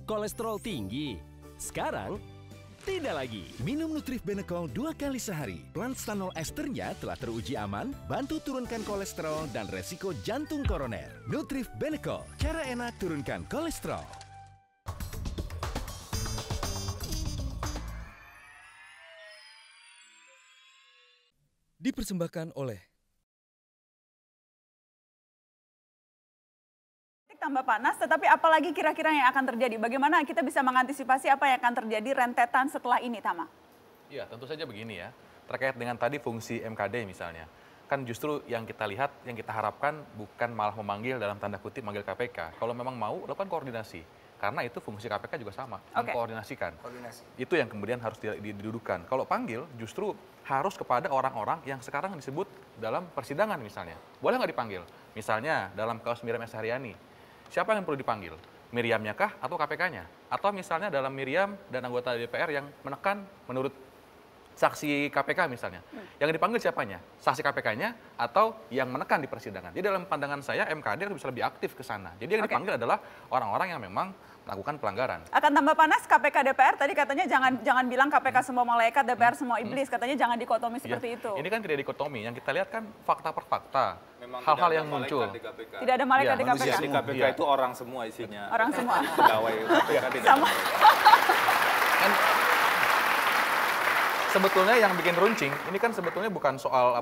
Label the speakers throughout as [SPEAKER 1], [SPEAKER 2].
[SPEAKER 1] kolesterol tinggi. Sekarang, tidak lagi.
[SPEAKER 2] Minum Nutrif Benecol 2 kali sehari. Planstanol esternya telah teruji aman, bantu turunkan kolesterol dan resiko jantung koroner. Nutrif Benecol, cara enak turunkan kolesterol. Dipersembahkan oleh
[SPEAKER 3] tambah panas, tetapi apalagi kira-kira yang akan terjadi? Bagaimana kita bisa mengantisipasi apa yang akan terjadi rentetan setelah ini, Tama?
[SPEAKER 4] Ya, tentu saja begini ya. Terkait dengan tadi fungsi MKD misalnya. Kan justru yang kita lihat, yang kita harapkan bukan malah memanggil dalam tanda kutip manggil KPK. Kalau memang mau, lakukan koordinasi. Karena itu fungsi KPK juga sama, mengkoordinasikan. Itu yang kemudian harus didudukan. Kalau panggil, justru harus kepada orang-orang yang sekarang disebut dalam persidangan misalnya. Boleh nggak dipanggil? Misalnya dalam kasus Miriam S. Haryani. Siapa yang perlu dipanggil? Miriamnya kah atau KPK-nya? Atau misalnya dalam Miriam dan anggota DPR yang menekan menurut saksi KPK misalnya. Yang dipanggil siapanya? Saksi KPK-nya atau yang menekan di persidangan? Jadi dalam pandangan saya MKD harus bisa lebih aktif ke sana. Jadi yang dipanggil adalah orang-orang yang memang melakukan pelanggaran.
[SPEAKER 3] Akan tambah panas KPK DPR, tadi katanya jangan bilang KPK semua malaikat, DPR semua iblis, katanya jangan dikotomi seperti itu.
[SPEAKER 4] Ini kan tidak dikotomi, yang kita lihat kan fakta per fakta, hal-hal yang muncul.
[SPEAKER 3] Tidak ada malaikat di KPK.
[SPEAKER 5] Di KPK itu orang semua isinya.
[SPEAKER 3] Orang semua.
[SPEAKER 5] Pegawai KPK tidak.
[SPEAKER 3] Sama.
[SPEAKER 4] Kan, sebetulnya yang bikin runcing, ini kan sebetulnya bukan soal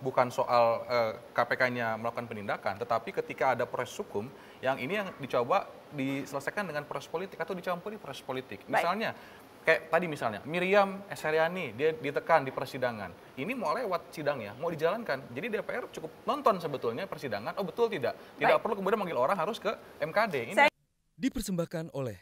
[SPEAKER 4] bukan soal KPK-nya melakukan penindakan, tetapi ketika ada proses hukum, yang ini yang dicoba diselesaikan dengan proses politik atau dicampuri proses politik. Misalnya, kayak tadi misalnya, Miriam S. Haryani, dia ditekan di persidangan. Ini mau lewat sidangnya, mau dijalankan. Jadi DPR cukup nonton sebetulnya persidangan, oh betul tidak. Tidak perlu kemudian manggil orang harus ke MKD. Ini
[SPEAKER 2] dipersembahkan oleh